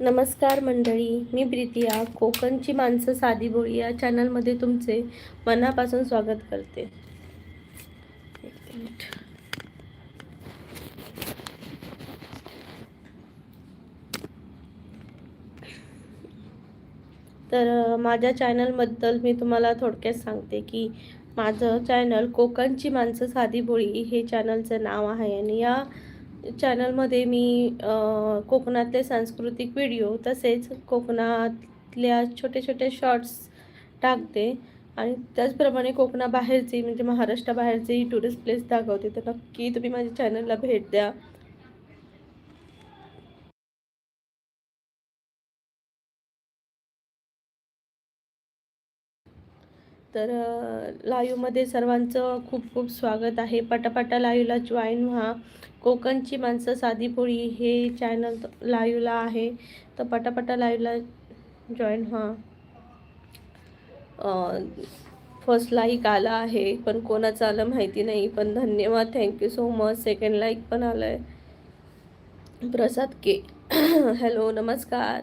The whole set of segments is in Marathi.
नमस्कार मंडळी, मी प्रीतिया. कोकणची माणसं साधी बोळी या चॅनलमध्ये तुमचे मनापासून स्वागत करते. एक मिनिट. तर माझ्या चॅनलबद्दल मी तुम्हाला थोडक्यात सांगते की माझं चॅनल कोकणची माणसं साधी बोळी हे चॅनलचं नाव आहे आणि या चॅनलमध्ये मी कोकणातले सांस्कृतिक व्हिडिओ तसेच कोकणातल्या छोटे छोटे शॉर्ट्स टाकते आणि त्याचप्रमाणे कोकणाबाहेरचे म्हणजे महाराष्ट्राबाहेरचेही टुरिस्ट प्लेस दाखवते. तर नक्की तुम्ही माझ्या चॅनलला भेट द्या. तर लाईव्हमध्ये सर्वांचं खूप खूप स्वागत आहे. पटापटा लाईव्हला जॉईन व्हा. कोकणची माणसं साधी पोळी हे चॅनल लाईव्हला आहे, तर पटापटा लाईव्हला जॉईन व्हा. फर्स्ट लाईक आला आहे, पण कोणाचं आलं माहिती नाही, पण धन्यवाद, thank you so much. Second like पण आलं आहे. प्रसाद के हॅलो, नमस्कार.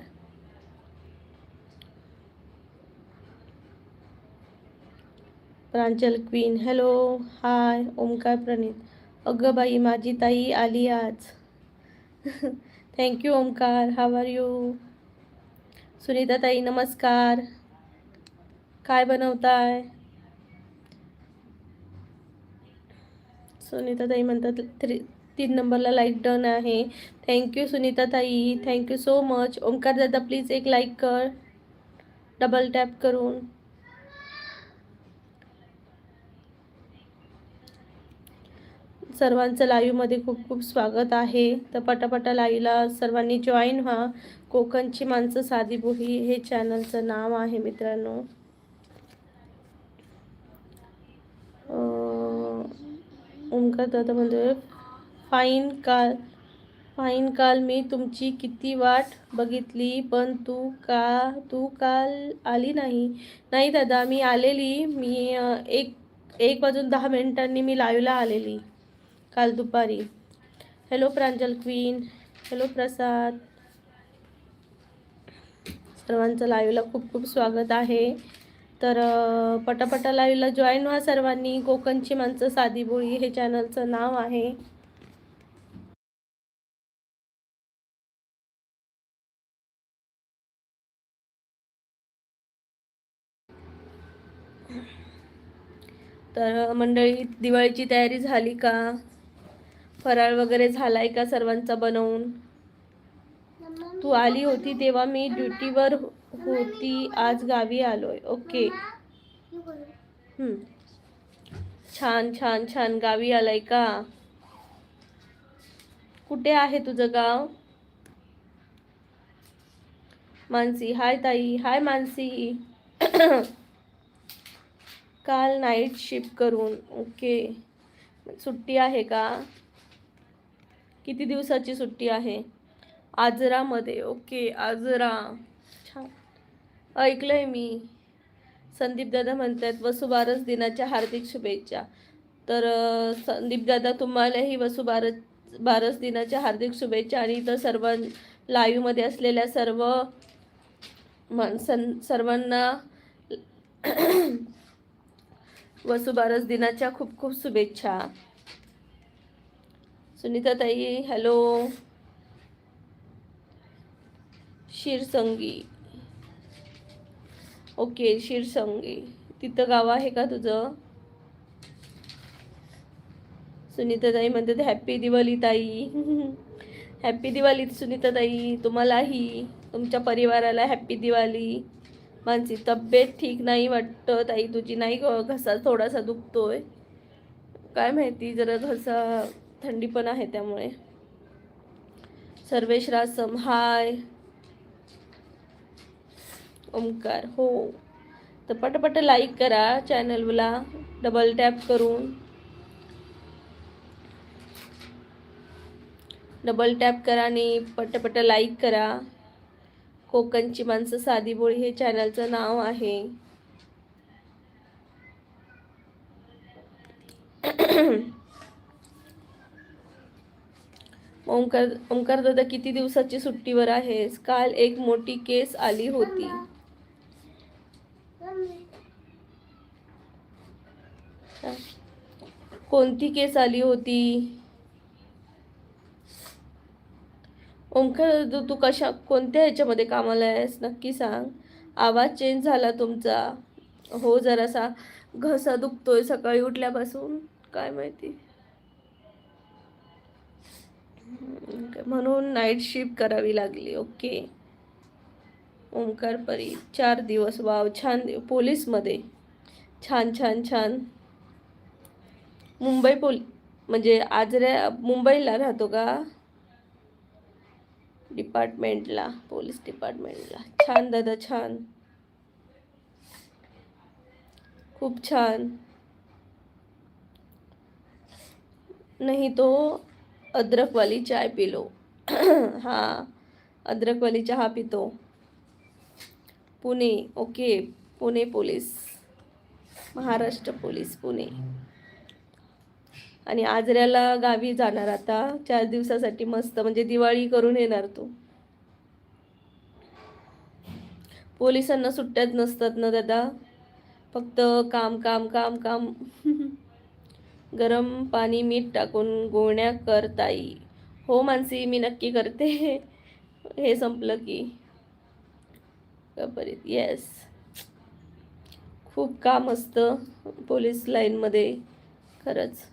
Pranjal queen hello, hi. Omkar Pranit अगं बाई, माझी ताई आली आज. Thank you Omkar. How are you? Sunita ताई नमस्कार. काय बनवताय? सुनीता ताई म्हणतात 3 नंबरला लाईक डन आहे. थँक्यू सुनीता ताई, थँक्यू सो मच. ओमकार दादा प्लीज एक लाईक कर डबल टॅप करून. सर्वांचं लाईव्हमध्ये खूप खूप स्वागत आहे. तर पटापटा लाईव्हला सर्वांनी जॉईन व्हा. कोकणची माणसं साधी बोली हे चॅनलचं नाव आहे मित्रांनो. ओमकार दादा म्हणतोय फाईन काल मी तुमची किती वाट बघितली, पण तू काल आली नाही. नाही दादा, मी आलेली. मी 1:10 मी लाईव्हला आलेली काल दुपारी. हॅलो प्रांजल क्वीन, हॅलो प्रसाद. सर्वांचं लाईव्हला खूप खूप स्वागत आहे. तर पटापटा लाईव्हला जॉईन व्हा सर्वांनी. कोकणची माणसं साधी बोळी हे चॅनलचं नाव आहे. तर मंडळी, दिवाळीची तयारी झाली का? फराळ वगैरे झालाय का सर्वांचा बनवून? तू आली होती तेव्हा मी ड्युटीवर होती, आज गावी आलोय. ओके. छान छान छान. गावी आलाय का? कुठे आहे तुझं गाव? मानसी हाय ताई. हाय मानसी. काल नाईट शिफ्ट करून. ओके. सुट्टी आहे का? किती दिवसाची सुट्टी आहे? आजरामध्ये. ओके, आजरा. छान, ऐकलंय मी. संदीप दादा म्हणतात वसुबारस दिनाच्या हार्दिक शुभेच्छा. तर संदीप दादा, तुम्हालाही बारस दिनाच्या हार्दिक शुभेच्छा. आणि इतर सर्व लाईव्हमध्ये असलेल्या सर्वांना वसुबारस दिनाच्या खूप खूप शुभेच्छा. सुनीता ताई हॅलो. शिरसंगी. ओके, शिरसंगी. तिथं गाव आहे का तुझं? सुनीता ताई म्हणतात हॅप्पी दिवाळी ताई. हॅप्पी दिवाळी सुनीता ताई, तुम्हालाही, तुमच्या परिवाराला हॅप्पी दिवाळी. मानसी तब्येत ठीक नाही वाटतं ताई तुझी. नाही, घसा थोडासा दुखतोय, काय माहिती, जरा घसा थंडी पण आहे त्यामुळे. सर्वेश रासम हाय. ओमकार हो. तर पटापट लाईक करा चॅनलला डबल टॅप करून. डबल टॅप करा आणि पटापट लाईक करा. कोकणची माणसं साधी बोळी हे चॅनलचं नाव आहे. ओंकार दादा किती दिवसाची सुट्टीवर आहेस? काल एक मोठी केस आली होती. कोणती केस आली होती? ओंकार दादा तू कोणत्या ह्याच्यामध्ये कामाला आहेस नक्की सांग. आवाज चेंज झाला तुमचा. हो जरासा घसा दुखतोय सकाळी उठल्यापासून, काय माहिती. म्हणून नाईट शिफ्ट करावी लागली. ओके. ओंकार परी 4 दिवस. वाव छान. पोलीसमध्ये. छान छान छान. म्हणजे मुंबईला राहतो का? डिपार्टमेंटला, पोलीस डिपार्टमेंटला. छान दादा छान, खूप छान. नहीं तो अदरक वाली चाय पी लो. हाँ, अदरक वाली चहा पितो. Pune. Okay. Pune police, Maharashtra police Pune. आणि आजऱ्याला गावी जाणार आता 4 दिवसासाठी मस्त, म्हणजे दिवाळी करून येणार तू. पोलिसांना सुट्ट्याच नसतात ना दादा, फक्त काम काम काम काम. गरम पाणी मीठ टाकून गुळण्या कर ताई. हो मानसी, मी नक्की करते. हे संपलं की परत. येस, खूप काम असतं पोलीस लाईनमध्ये खरंच.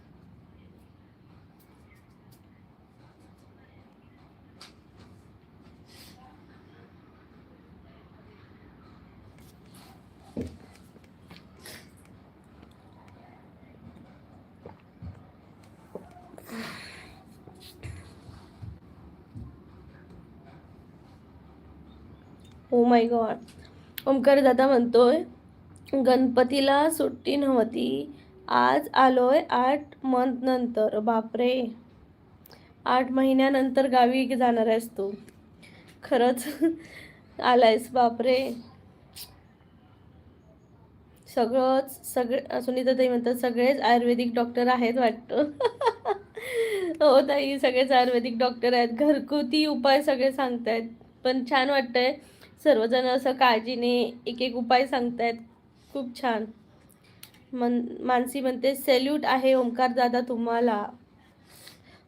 Oh my God. ओमकार दादा म्हणतोय गणपतीला सुट्टी नव्हती, आज आलोय 8 मंथ नंतर. बापरे, 8 महिन्यानंतर गावी जाणार आहेस तू? खरंच आलायस? बापरे. सुनीता ताई म्हणतात सगळेच आयुर्वेदिक डॉक्टर आहेत वाटतं. हो ताई, सगळेच आयुर्वेदिक डॉक्टर आहेत, घरगुती उपाय सगळे सांगतायत. पण छान वाटतंय, सर्वजण असं काळजीने एक एक उपाय सांगतायत. खूप छान. मानसी म्हणते सॅल्यूट आहे ओंकार दादा तुम्हाला.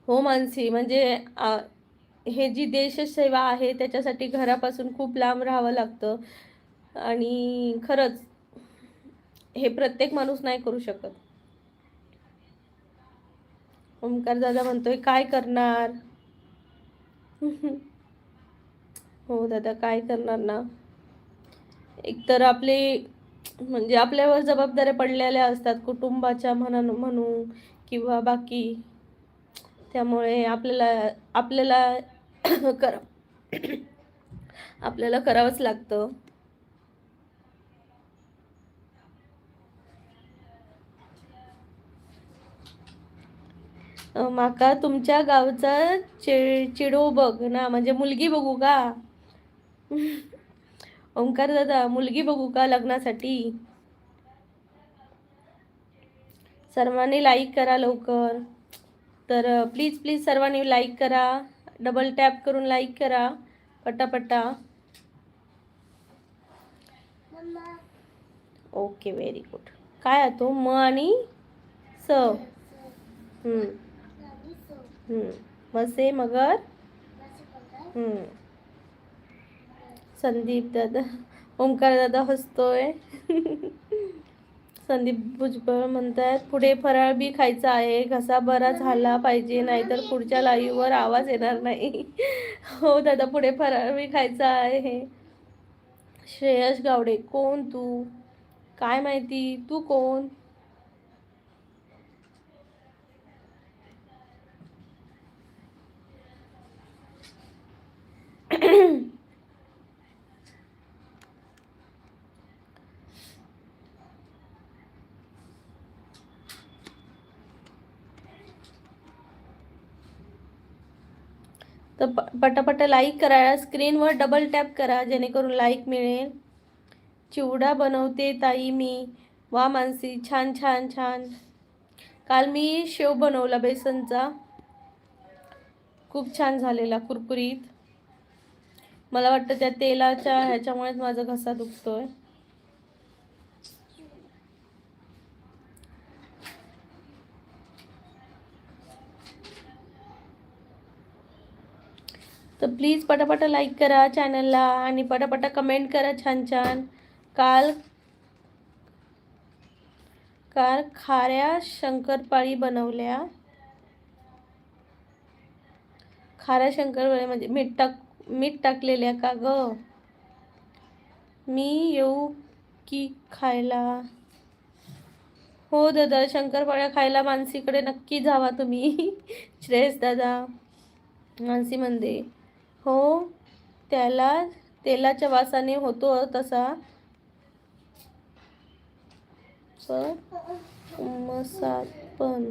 हो मानसी, म्हणजे हे जी देशसेवा आहे त्याच्यासाठी घरापासून खूप लांब राहावं लागतं, आणि खरंच हे प्रत्येक माणूस नाही करू शकत. ओंकार दादा म्हणतोय काय करणार. हो दादा, काय करणार ना. एकतर आपले म्हणजे आपल्यावर जबाबदाऱ्या पडलेल्या असतात कुटुंबाच्या म्हणू किंवा बाकी, त्यामुळे आपल्याला आपल्याला कर आपल्याला करावंच लागतं. माका तुमच्या गावचा चिडो बघ ना, म्हणजे मुलगी बघू का? ओंकार दादा, मुलगी बघू का लग्नासाठी? सर्वांनी लाईक करा लवकर. तर प्लीज प्लीज सर्वांनी लाईक करा, डबल टॅप करून लाईक करा पटापटा. Okay, very good. काय आहे तो? म आणि स. मसे मगर. संदीप दादा, ओंकार दादा हसतोय. संदीप भुजबळ म्हणतात पुढे फराळ बी खायचा आहे, घसा बरा झाला पाहिजे, नाहीतर पुढच्या लाईव्हवर आवाज येणार नाही. हो दादा, पुढे फराळ बी खायचा आहे. श्रेयस गावडे, कोण तू? काय माहिती तू कोण? तर पटापट लाईक करा, स्क्रीनवर डबल टॅप करा जेणेकरून लाईक मिळेल. चिवडा बनवते ताई मी. वा मानसी, छान छान छान. काल मी शेव बनवला बेसनचा. खूप छान झालेला, कुरकुरीत. मला वाटतं त्या तेलाच्या ह्याच्यामुळेच माझा घसा दुखतोय. तर प्लीज पटापटा लाईक करा चॅनलला आणि पटापटा कमेंट करा छान छान. काल काल खाऱ्या शंकरपाळी बनवल्या. खाऱ्या शंकरपाळी म्हणजे मीठ टाकलेल्या का ग? मी येऊ की खायला? हो दादा, शंकरपाळ्या खायला मानसीकडे नक्की जावा तुम्ही. श्रेयस दादा. मानसी म्हणते हो, त्याला तेलाच्या वासाने होतो तसा उमसात पण,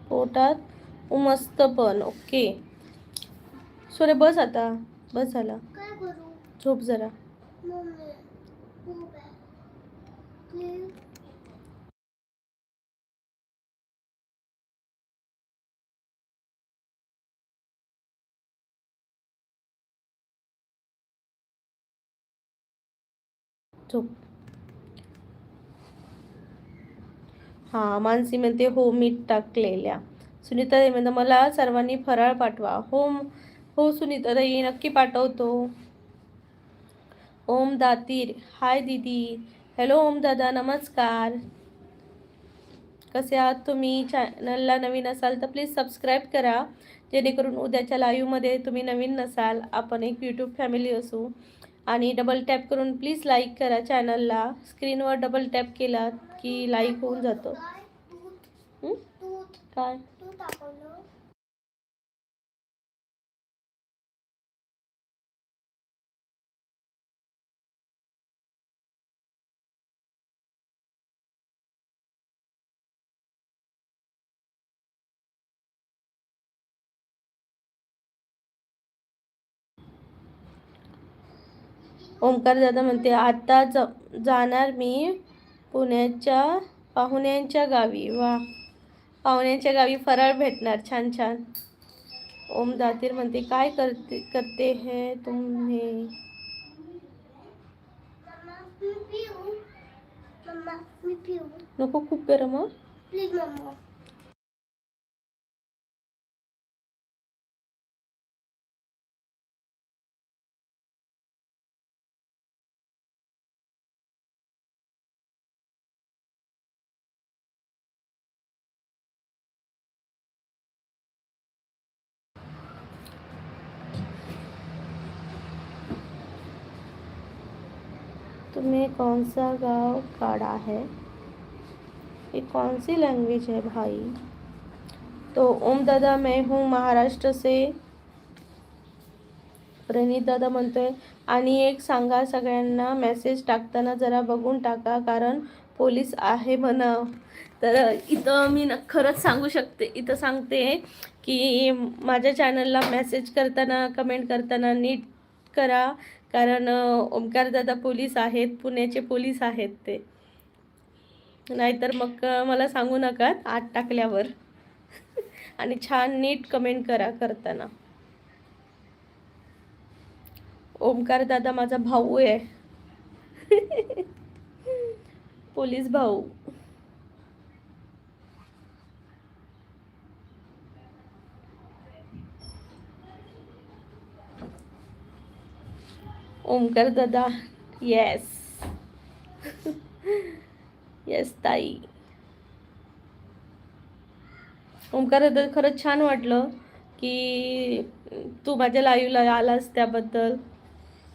पोटात उमस्त पण. ओके सोरे, बस आता, बस झाला, झोप जरा. झोप. हां, मानसी म्हणते हो मीठ टाकलेल्या. सुनीता ताई म्हणते मला सर्वांनी फराळ पाठवा. हो हो सुनीता ताई, नक्की पाठवतो. ओम दातीर, हाय दीदी. हॅलो ओम दादा, नमस्कार. कसे आहात तुम्ही? चॅनलला नवीन असाल तर प्लीज सबस्क्राईब करा, जेणेकरून उद्याच्या लाईव्हमध्ये तुम्ही नवीन नसाल, आपण एक यूट्यूब फॅमिली असू. आणि डबल टॅप करून प्लीज लाईक करा चॅनलला. स्क्रीनवर डबल टॅप केला की लाईक होऊन जातं. काय ओमकार दादा म्हणते आता जाणार मी पाहुण्यांच्या गावी. वा, पाहुण्यांच्या गावी फराळ भेटणार. छान छान. ओम दातीर म्हणते काय करते हे तुम्ही? नको, खूप गरम. Please mamma. तुम्हें कौन सा गाँव काढ़ा है? ये कौन सी लैंग्वेज है भाई? तो ओम दादा, मैं हूँ महाराष्ट्र से. प्रणीत दादा म्हणतोय आणि एक सांगा सगळ्यांना मेसेज टाकताना जरा बघून टाका, कारण पोलीस आहे म्हणाव. तर इथं मी खरंच सांगू शकते, इथं सांगते की माझ्या चॅनलला मेसेज करताना, कमेंट करताना नीट करा, कारण ओमकार दादा पोलीस आहेत, पुण्याचे पोलीस आहेत ते. नाहीतर मग मला सांगू नका आत टाकल्यावर. आणि छान नीट कमेंट करा करताना. ओमकार दादा माझा भाऊ आहे. पोलीस भाऊ. ओमकार दादा, येस. येस ताई. ओमकार दादा, खरंच छान वाटलं की तू माझ्या लाईव्हला आलास, त्याबद्दल.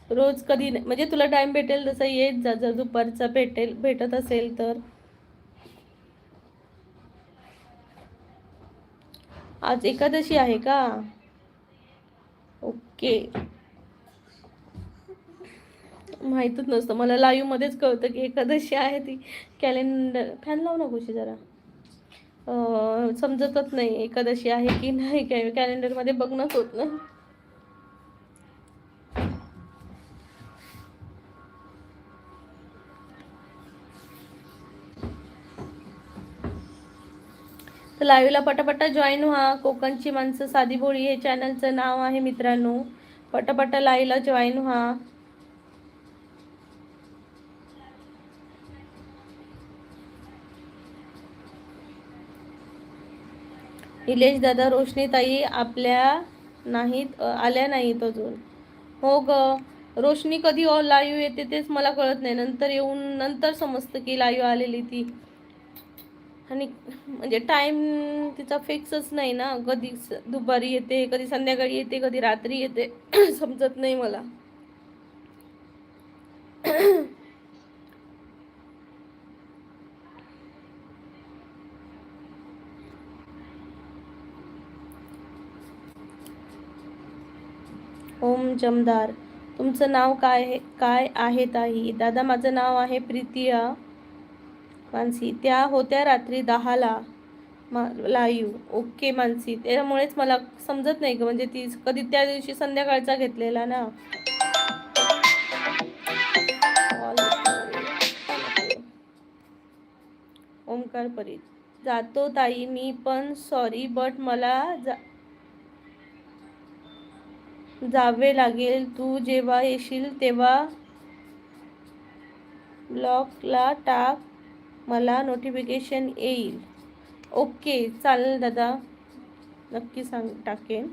रोज कधी म्हणजे तुला टाइम भेटेल तसं येत जा, जर दुपारचा भेटत असेल तर. आज एकादशी आहे का? ओके, माहीतच नसतं मला, लाईव्ह मध्येच कळतं की एकादशी आहे. ती कॅलेंडर, फॅन लावू नकोशी जरा. समजतच नाही एकादशी आहे की नाही, काय कॅलेंडरमध्ये बघणंच होत नाही. तर लाईव्हला पटापटा जॉईन व्हा. कोकणची माणसं साधी भोळी हे चॅनलचं नाव आहे मित्रांनो. पटापटा लाईव्हला जॉईन व्हा. निलेश दादा, रोशनी ताई आपल्या नाहीत आल्या नाहीत अजून. हो ग, रोशनी कधी लाईव्ह येते तेच मला कळत नाही. नंतर येऊन नंतर समजतं की लाईव्ह आलेली ती. आणि म्हणजे टाइम तिचा फिक्सच नाही ना. कधी दुपारी येते, कधी संध्याकाळी येते, कधी रात्री येते. समजत नाही मला. ओम जमदार, तुमचं नाव काय आहे ताई? दादा, माझं नाव आहे प्रीतिया मानसी. त्या होत्या रात्री 10ला लाईव्ह. ओके मानसी, त्यामुळेच मला समजत नाही ग. म्हणजे ती कधी त्या दिवशी संध्याकाळचा घेतलेला ना. ओमकार परीत, जातो ताई मी पण, सॉरी बट मला जावे लागेल. तू जेव्हा येशील तेव्हा ब्लॉकला टाक, मला नोटिफिकेशन येईल. ओके चालेल दादा, नक्की टाकेन.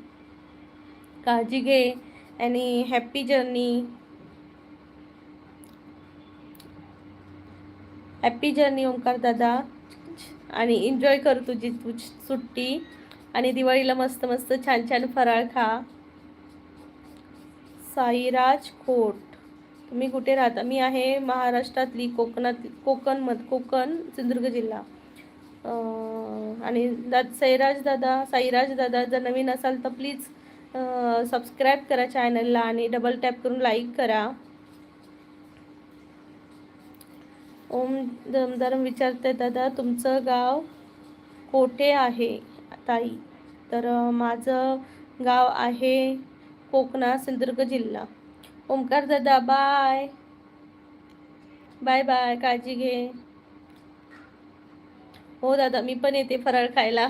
काळजी घे आणि happy journey. Happy journey Omkar दादा. आणि एन्जॉय कर तुझी सुट्टी. आणि दिवाळीला मस्त मस्त छान छान फराळ खा. साईराज खोट, तुम्ही कुठे राहता? मी आहे महाराष्ट्रातली, कोकण सिंधुदुर्ग जिल्हा. आणि साईराज दादा जर नवीन असाल तर प्लीज सबस्क्राईब करा चॅनलला आणि डबल टॅप करून लाईक करा. ओम दमदार विचारते, दादा तुमचं गाव कोठे आहे ताई? तर माझं गाव आहे कोकणात, सिंधुदुर्ग जिल्हा. ओमकार दादा बाय बाय बाय, काळजी घे. हो दादा, मी पण येते फराळ खायला.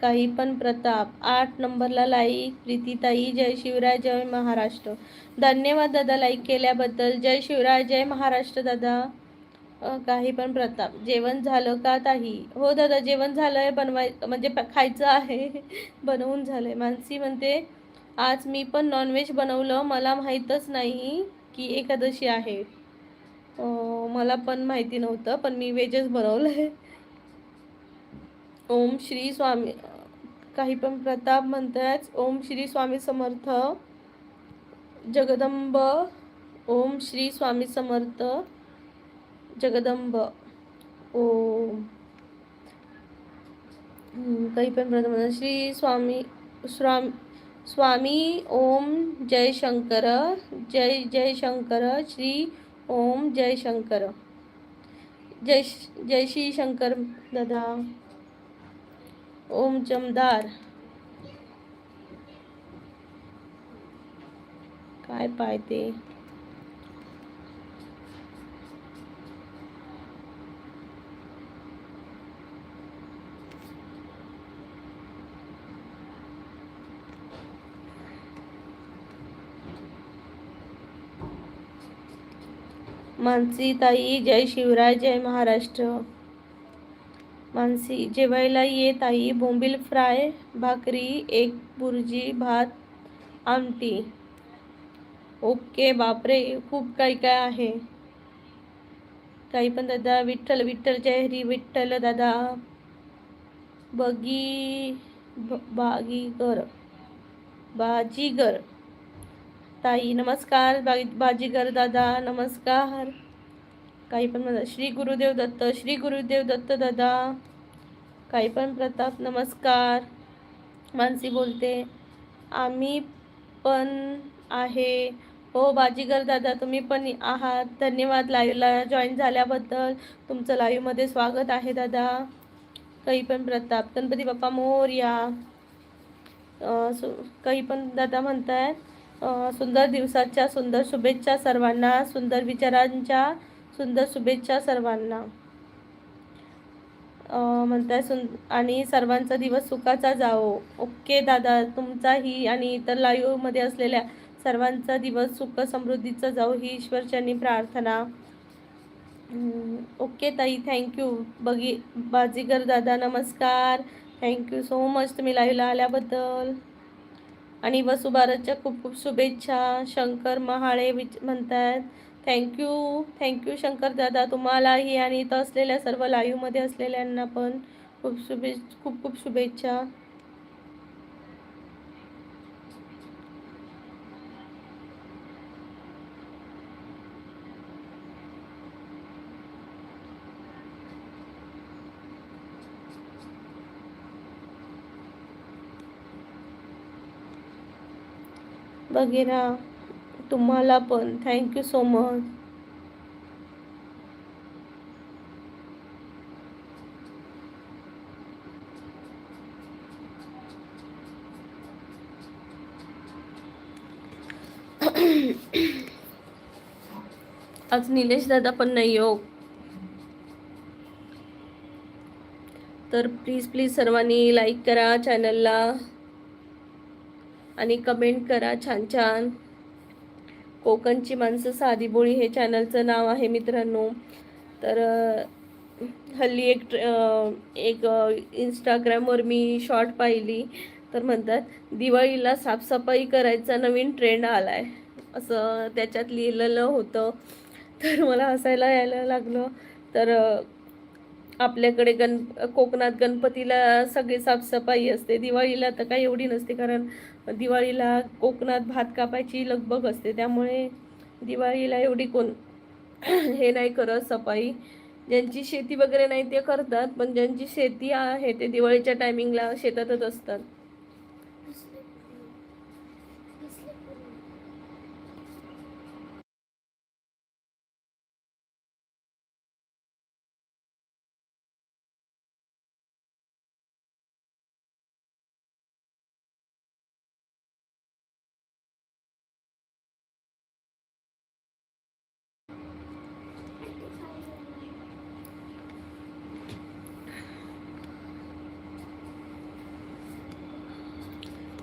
काही पण प्रताप 8 नंबरला लाईक. प्रीतीताई, जय शिवराय, जय महाराष्ट्र. धन्यवाद दादा लाईक केल्याबद्दल. जय शिवराय, जय महाराष्ट्र दादा. काही पण प्रताप, जेवण झालं का ताई? हो दादा, जेवण झालंय, म्हणजे खायचं आहे. बनवून झालंय. मानसी म्हणते, आज मी पण नॉनव्हेज बनवलं, मला माहीतच नाही की एकादशी आहे. मला पण माहिती नव्हतं, पण मी व्हेजच बनवलंय. ओम श्री स्वामी, काही पण प्रताप म्हणतात ओम श्री स्वामी समर्थ. जगदंब, ओम श्री स्वामी समर्थ. जगदंब ओम. काही पण प्रताप, श्री स्वामी स्वामी ओम जय शंकर, जय जय शंकर, श्री ओम जय शंकर, जय श्री शंकर दादा. ओम जमदार, काय पाहते? मानसी ताई, जय शिवराय, जय महाराष्ट्र. मानसी, जेवायला ये ताई, बोंबील फ्राय, भाकरी, एक बुर्जी, भात, आमटी. ओके, बापरे, खूप काय काय आहे. काही पण दादा. विठ्ठल विठ्ठल, जय हरी विठ्ठल दादा. बाजीगर ताई नमस्कार. बाजीगर दादा नमस्कार. काही पण म्हणा, श्री गुरुदेव दत्त, श्री गुरुदेव दत्त दादा. काही पण प्रताप नमस्कार. मानसी बोलते, आम्ही पण आहे. हो बाजीगर दादा, तुम्ही पण आहात. धन्यवाद लाईव्हला जॉईन झाल्याबद्दल. तुमचं लाईव्हमध्ये स्वागत आहे दादा. काही पण प्रताप, गणपती बाप्पा मोरया. काही पण दादा म्हणतायत, सुंदर दिवसाच्या सुंदर शुभेच्छा सर्वांना. सुंदर विचारांच्या सुंदर शुभेच्छा सर्वांना. म्हणताय आणि सर्वांचा दिवस सुखाचा जाओ. ओके दादा, तुमचाही आणि इतर लाईव्हमध्ये असलेल्या सर्वांचा दिवस सुख समृद्धीचा जाओ ही ईश्वरचरणी प्रार्थना. ओके ताई, थँक्यू. बाजीगर दादा नमस्कार, थँक्यू सो मच तुम्ही लाईव्हला आल्याबद्दल. आणि वसुबारसच्या खूप खूप शुभेच्छा. शंकर महाळे म्हणतात थँक्यू शंकर दादा तुम्हालाही आणि इथं असलेल्या सर्व लाईव्हमध्ये असलेल्यांना पण खूप खूप शुभेच्छा. वगैरे तुम्हाला पण थँक्यू सो मच. आज निलेश दादा पण नाही हो, तर प्लीज सर्वांनी लाईक करा चॅनलला आणि कमेंट करा छान छान. कोकणची माणसं साधी बोळी हे चॅनलचं नाव आहे मित्रांनो. तर हल्ली एक इंस्टाग्रामवर मी शॉर्ट पाहिली, तर म्हणतात दिवाळीला साफसफाई करायचा नवीन ट्रेंड आलाय असं त्याच्यात लिहिलेलं होतं. तर मला हसायला यायला लागलं. तर आपल्याकडे कोकणात गणपतीला सगळी साफसफाई असते, दिवाळीला तर काही एवढी नसते, कारण दिवाळीला कोकणात भात कापायची लगबग असते, त्यामुळे दिवाळीला एवढी कोण हे नाही करत सफाई. ज्यांची शेती वगैरे नाही ते करतात, पण ज्यांची शेती आहे ते दिवाळीच्या टायमिंगला शेतातच असतात.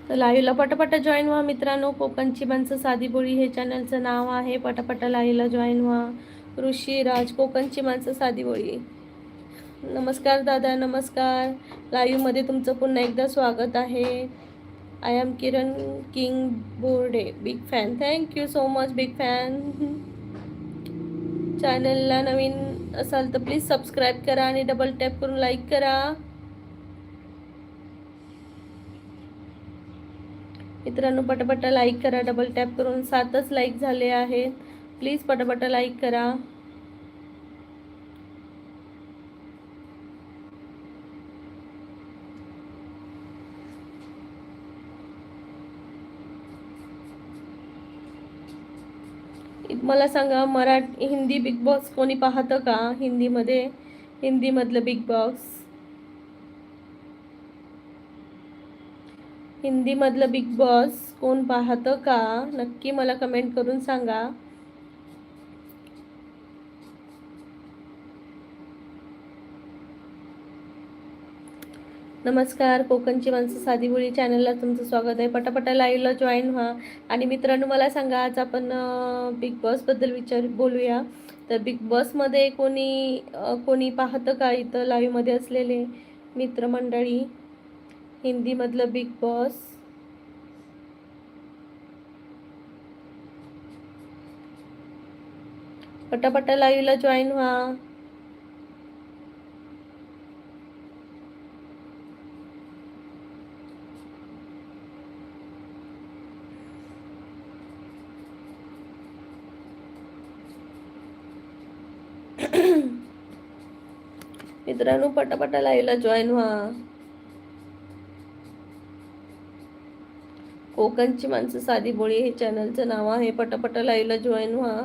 तर लाईव्हला पटापटा जॉईन व्हा मित्रांनो. कोकणची माणसं साधी बोळी हे चॅनलचं नाव आहे. पटापटा लाईव्हला जॉईन व्हा. ऋषीराज, कोकणची माणसं साधी बोळी. नमस्कार दादा, नमस्कार. लाईव्हमध्ये तुमचं पुन्हा एकदा स्वागत आहे. I am Kiran king Borde, big fan. Thank you so much big fan. चॅनलला नवीन असाल तर प्लीज सबस्क्राईब करा आणि डबल टॅप करून लाईक करा. मित्रांनो पटापटा लाईक करा डबल टॅप करून. 7च लाईक झाले आहेत. प्लीज पटापटा लाईक करा. मला सांगा, हिंदी बिग बॉस कोणी पाहतं का? हिंदीमधलं बिग बॉस, हिंदीमधलं बिग बॉस कोण पाहतं का? नक्की मला कमेंट करून सांगा. नमस्कार. कोकणची माणसं साधी बोळी चॅनलला तुमचं स्वागत आहे. पटापटा लाईव्हला जॉईन व्हा. आणि मित्रांनो मला सांगा, आज आपण बिग बॉसबद्दल बोलूया. तर बिग बॉसमध्ये कोणी पाहतं का इथं लाईव्हमध्ये असलेले मित्रमंडळी? हिंदीमधलं बिग बॉस पटापटा लाईव्हला जॉईन व्हा. मित्रांनो पटापटा लाईव्हला जॉईन व्हा. कोकणची माणसं साधी बोळी हे चॅनलचं नाव आहे. पटापटा लाईव्हला जॉईन व्हा.